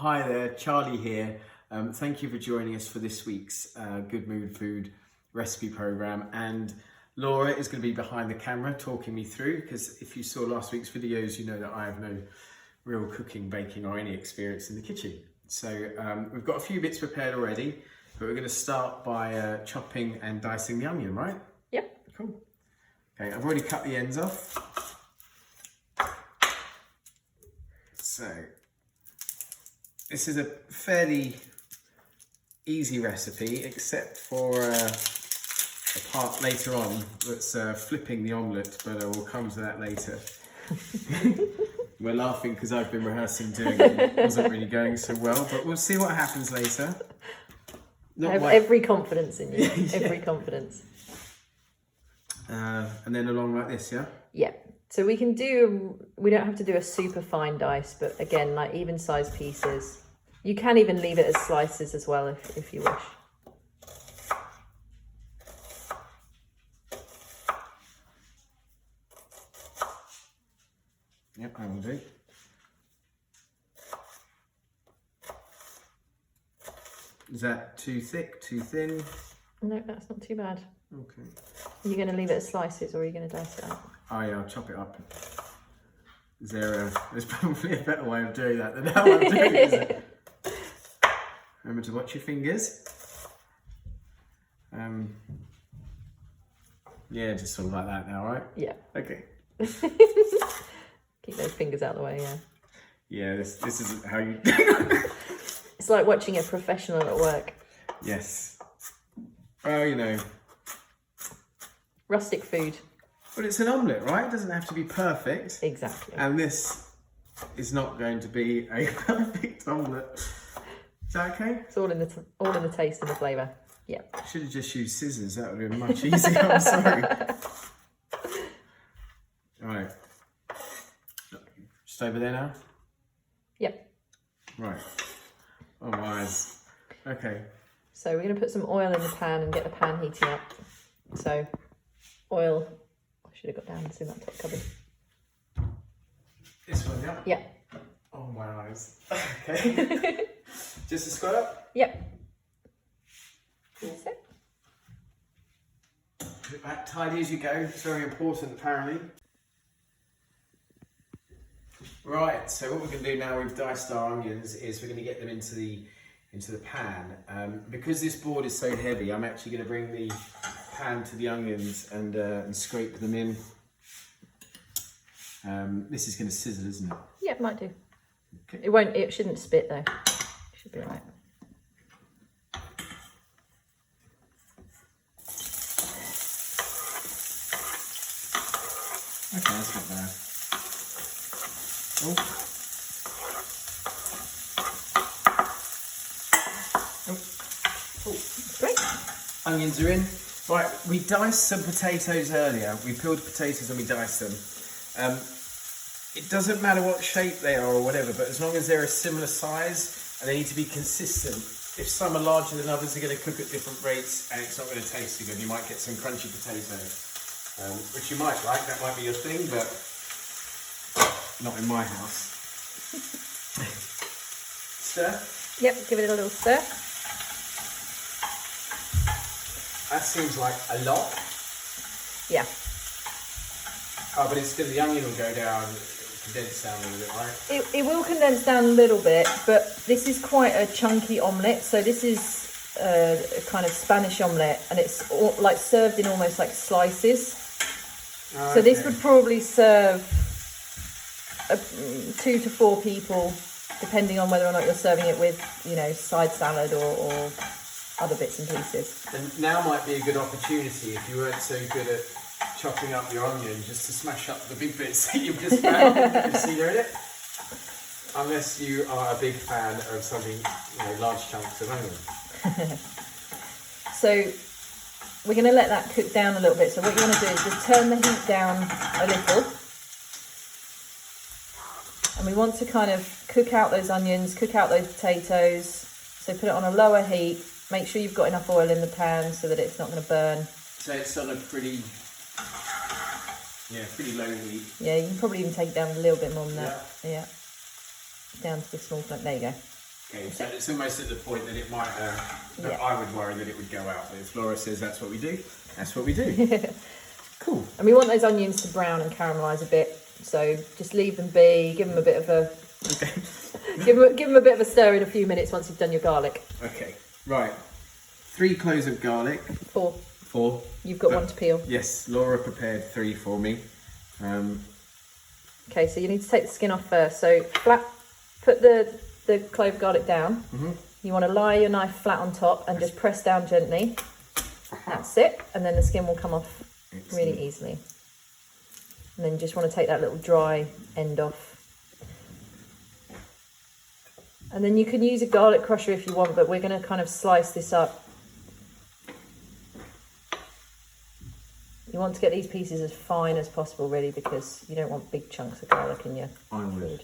Hi there, Charlie here. Thank you for joining us for this week's Good Mood Food recipe program. And Laura is going to be behind the camera talking me through, because if you saw last week's videos, you know that I have no real cooking, baking or any experience in the kitchen. So we've got a few bits prepared already, but we're going to start by chopping and dicing the onion, right? Yep. Cool. Okay, I've already cut the ends off. So this is a fairly easy recipe, except for a part later on that's flipping the omelette, but we'll come to that later. We're laughing because I've been rehearsing doing it. It wasn't really going so well, but we'll see what happens later. I have every confidence in you, every confidence. And then along like this, yeah? Yeah. So we don't have to do a super fine dice, but again, like even sized pieces. You can even leave it as slices as well if you wish. Yep, I will do. Is that too thick, too thin? No, that's not too bad. Okay. Are you going to leave it as slices or are you going to dice it up? Oh yeah, I'll chop it up. There's probably a better way of doing that than how I'm doing it, is it? Remember to watch your fingers. Yeah, just sort of like that now, right? Yeah. Okay. Keep those fingers out of the way, yeah. Yeah, this isn't how you... It's like watching a professional at work. Yes. Oh, you know. Rustic food. But it's an omelette, right? It doesn't have to be perfect. Exactly. And this is not going to be a perfect omelette. Is that okay? It's all in the taste and the flavour. Yeah. Should have just used scissors. That would have been much easier. I'm sorry. All right. Just over there now? Yep. Right. Oh, my eyes. Okay. So we're going to put some oil in the pan and get the pan heating up. So oil, I should have got down to that top cupboard. This one, yeah? Yeah. Oh, my eyes. Okay. Just a squirt? Yep. Cool. Put it back tidy as you go. It's very important, apparently. Right, so what we're going to do now, we've diced our onions, is we're going to get them into the pan. Because this board is so heavy, I'm actually going to bring the pan to the onions and scrape them in. This is going to sizzle, isn't it? Yeah, it might do. Okay. It shouldn't spit though. It should be alright. Okay, that's not bad. Oh. Great. Onions are in. Right, we diced some potatoes earlier. We peeled potatoes and we diced them. It doesn't matter what shape they are or whatever, but as long as they're a similar size and they need to be consistent. If some are larger than others, they're going to cook at different rates and it's not going to taste so good. You might get some crunchy potatoes, which you might like. That might be your thing, but not in my house. Stir. Yep, give it a little stir. That seems like a lot. Yeah. Oh, but it's still, the onion will go down, condense down a little bit, right? It will condense down a little bit, but this is quite a chunky omelette. So this is a kind of Spanish omelette, and it's like served in almost like slices. Oh, so this would probably serve 2 to 4 people, depending on whether or not you're serving it with, you know, side salad or other bits and pieces. And now might be a good opportunity, if you weren't so good at chopping up your onion, just to smash up the big bits that you've just found. You can see they're in it. Unless you are a big fan of something, you know, large chunks of onion. So we're going to let that cook down a little bit. So what you want to do is just turn the heat down a little. And we want to kind of cook out those onions, cook out those potatoes. So put it on a lower heat. Make sure you've got enough oil in the pan so that it's not going to burn. So it's on a pretty low heat. Yeah, you can probably even take it down a little bit more than that. Yeah. Down to the small flame. There you go. Okay, so it's almost at the point that it might, that Yeah. I would worry that it would go out. But if Laura says that's what we do, that's what we do. Cool. And we want those onions to brown and caramelise a bit. So just leave them be, give them a bit of a give them a bit of a stir in a few minutes once you've done your garlic. Okay, right. 3 cloves of garlic. 4. 4. You've got 1 to peel. Yes, Laura prepared 3 for me. Okay, so you need to take the skin off first. So put the clove of garlic down. You want to lie your knife flat on top and just press down gently. That's it. And then the skin will come off really easily. And then you just want to take that little dry end off. And then you can use a garlic crusher if you want, but we're going to kind of slice this up. You want to get these pieces as fine as possible, really, because you don't want big chunks of garlic in your food.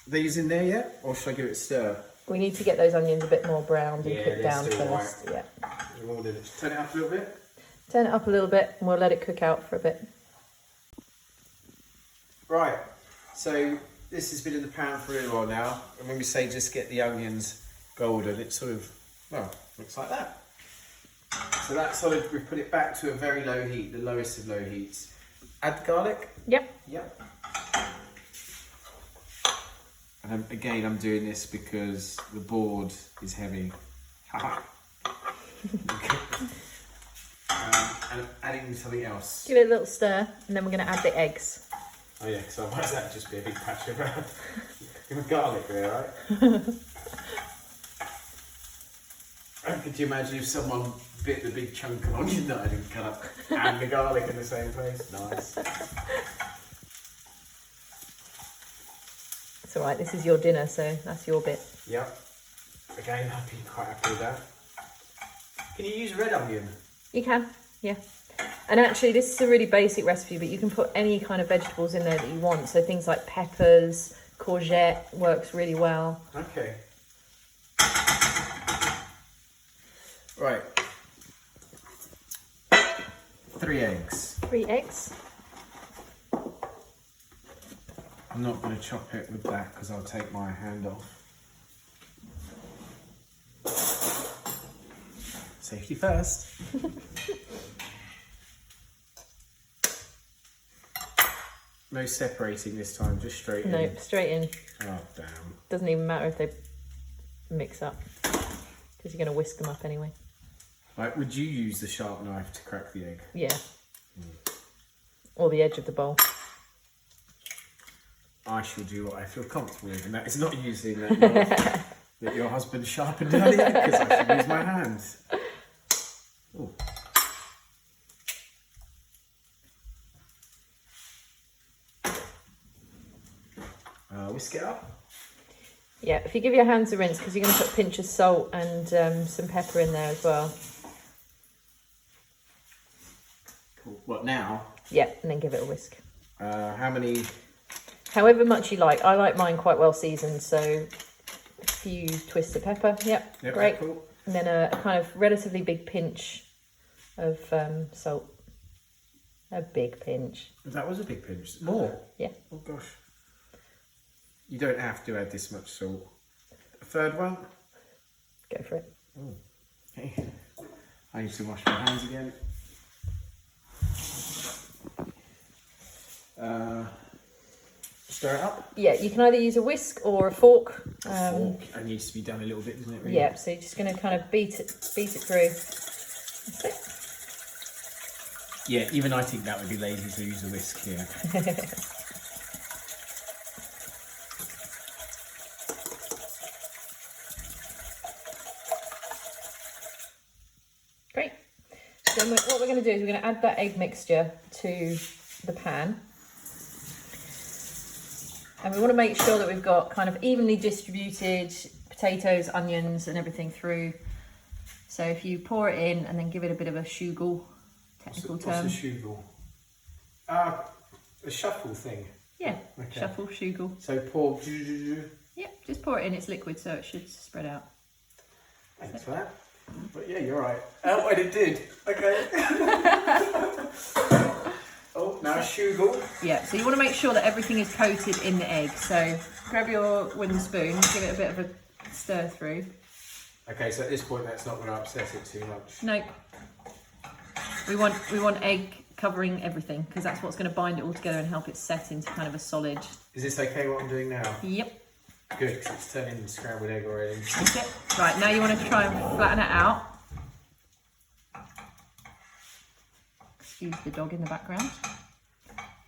These in there yet, or should I give it a stir? We need to get those onions a bit more browned and Yeah, cooked they're down still first. white. Yeah. Just turn it up a little bit. Turn it up a little bit and we'll let it cook out for a bit. Right, so this has been in the pan for a little while now, and when we say just get the onions golden, it sort of, well, looks like that. So that's sort of, we've put it back to a very low heat, the lowest of low heats. Add the garlic. Yep. Yep. And again, I'm doing this because the board is heavy. And I'm adding something else. Give it a little stir and then we're going to add the eggs. Oh yeah, because otherwise that'd just be a big patch of garlic there, right? And could you imagine if someone bit the big chunk of onion that I didn't cut up and the garlic in the same place? Nice. It's alright, this is your dinner, so that's your bit. Yep. Again, I'd be quite happy with that. Can you use red onion? You can, yeah. And actually, this is a really basic recipe, but you can put any kind of vegetables in there that you want. So things like peppers, courgette works really well. Okay. Right. 3 eggs. 3 eggs. I'm not going to chop it with that because I'll take my hand off. Safety first. No separating this time, just straight in. No, straight in. Oh, damn. Doesn't even matter if they mix up, because you're going to whisk them up anyway. Like, would you use the sharp knife to crack the egg? Yeah. Or the edge of the bowl. I shall do what I feel comfortable with, and that is not using that knife that your husband sharpened earlier, because I should use my hands. Ooh. Whisk it up. Yeah, if you give your hands a rinse, because you're going to put a pinch of salt and some pepper in there as well. Cool. What, now? Yeah, and then give it a whisk. How many? However much you like. I like mine quite well seasoned, so a few twists of pepper. Yep, great. Cool. And then a kind of relatively big pinch of salt. A big pinch. That was a big pinch. More? Yeah. Oh gosh. You don't have to add this much salt. A third one? Go for it. Oh. Okay. I need to wash my hands again. Stir it up? Yeah, you can either use a whisk or a fork. It needs to be done a little bit, doesn't it? Really? Yeah, so you're just going to kind of beat it through. That's it. Yeah, even I think that would be lazy to use a whisk here. Great. So what we're going to do is we're going to add that egg mixture to the pan. And we want to make sure that we've got kind of evenly distributed potatoes, onions and everything through. So if you pour it in and then give it a bit of a shoogle, technical term. What's a shoogle? A shuffle thing? Yeah, Okay. shuffle, shoogle. So pour... Yep. Just pour it in, it's liquid, so it should spread out. Thanks for that. But yeah, you're right. Oh, and it did. Okay. Oh, now shugle. Yeah, so you want to make sure that everything is coated in the egg. So grab your wooden spoon, give it a bit of a stir through. Okay, so at this point that's not going to upset it too much. No. We want egg covering everything because that's what's going to bind it all together and help it set into kind of a solid. Is this okay what I'm doing now? Yep. Good, because it's turning into scrambled egg already. That's it. Right, now you want to try and flatten it out. Excuse the dog in the background.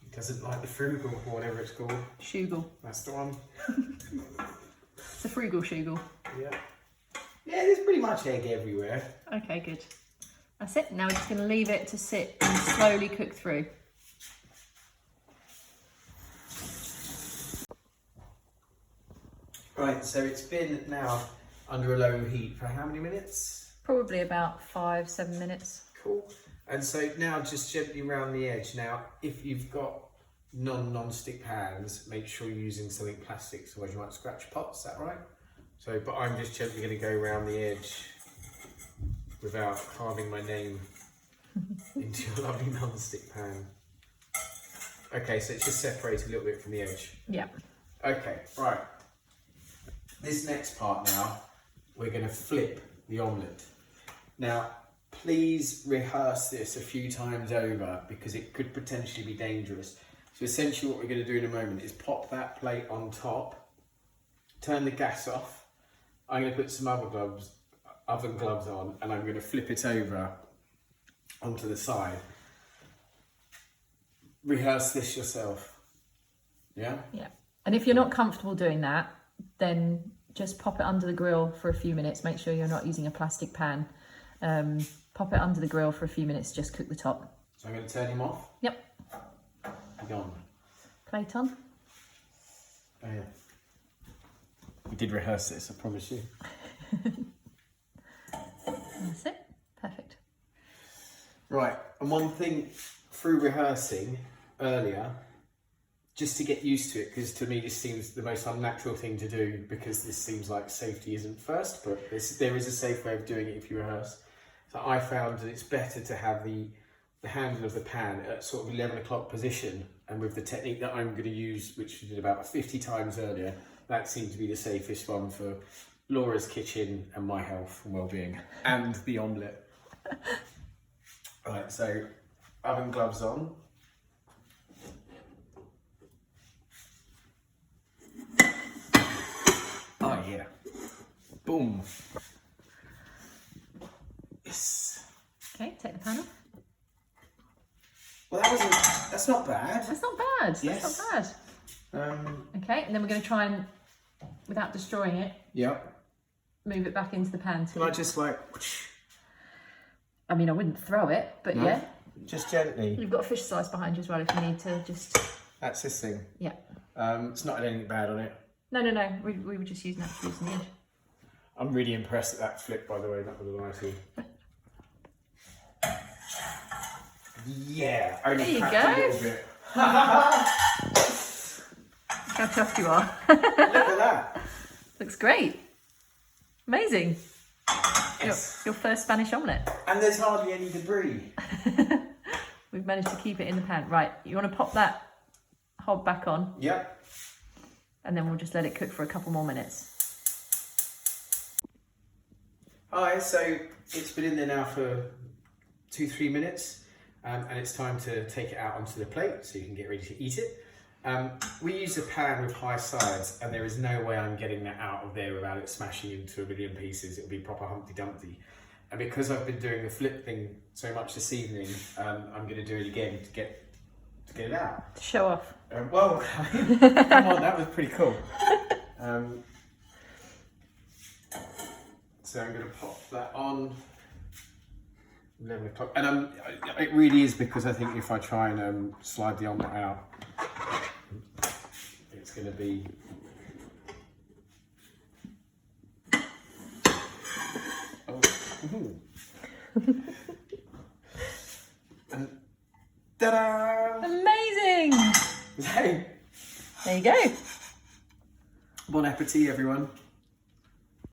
He doesn't like the frugal or whatever it's called. Shugle. That's the one. It's a frugal shugle. Yeah. Yeah, there's pretty much egg everywhere. Okay, good. That's it. Now we're just going to leave it to sit and slowly cook through. Right, so it's been now under a low heat for how many minutes? Probably about 5-7 minutes. Cool. And so now just gently round the edge. Now, if you've got non-stick pans, make sure you're using something plastic, otherwise you might scratch pots, is that right? So, but I'm just gently going to go around the edge without carving my name into a lovely non-stick pan. Okay, so it's just separated a little bit from the edge. Yeah. Okay, right. This next part now, we're going to flip the omelette. Now, please rehearse this a few times over because it could potentially be dangerous. So essentially what we're going to do in a moment is pop that plate on top, turn the gas off. I'm going to put some oven gloves on, and I'm going to flip it over onto the side. Rehearse this yourself. Yeah? Yeah. And if you're not comfortable doing that, then just pop it under the grill for a few minutes. Make sure you're not using a plastic pan. Pop it under the grill for a few minutes, just cook the top. So I'm going to turn him off? Yep. Gone. Plate on. Oh yeah. We did rehearse this, I promise you. That's it. Perfect. Right, and one thing through rehearsing earlier, just to get used to it, because to me this seems the most unnatural thing to do, because this seems like safety isn't first, but there is a safe way of doing it if you rehearse. So I found that it's better to have the handle of the pan at sort of 11 o'clock position, and with the technique that I'm going to use, which we did about 50 times earlier, that seemed to be the safest one for Laura's kitchen and my health and well-being, and the omelette. Right, so oven gloves on. Oh yeah. Boom. Yes. Okay, take the pan off. Well, that's not bad. That's not bad. Yes. That's not bad. Okay, and then we're going to try and, without destroying it, move it back into the pan. Can I just like... I mean, I wouldn't throw it, but No? yeah. Just gently. You've got a fish slice behind you as well if you need to just... That's this thing. Yeah. It's not had anything bad on it. No. We were just using that to use in the edge. I'm really impressed at that flip, by the way, not gonna lie to you. Yeah, only There you cracked go. a little bit. Look how chuffed you are. Look at that. Looks great. Amazing. Yes. Your first Spanish omelette. And there's hardly any debris. We've managed to keep it in the pan. Right, you want to pop that hob back on, Yep. and then we'll just let it cook for a couple more minutes. Alright, so it's been in there now for 2-3 minutes, and it's time to take it out onto the plate so you can get ready to eat it. We use a pan with high sides, and there is no way I'm getting that out of there without it smashing into a million pieces. It'll be proper Humpty Dumpty. And because I've been doing the flip thing so much this evening, I'm going to do it again to get it out. Show off. Well, come on, that was pretty cool. So I'm going to pop that on 11 o'clock. And it really is because I think if I try and slide the omelette out, it's going to be... Oh. And ta-da! Amazing! Hey. There you go. Bon appetit, everyone.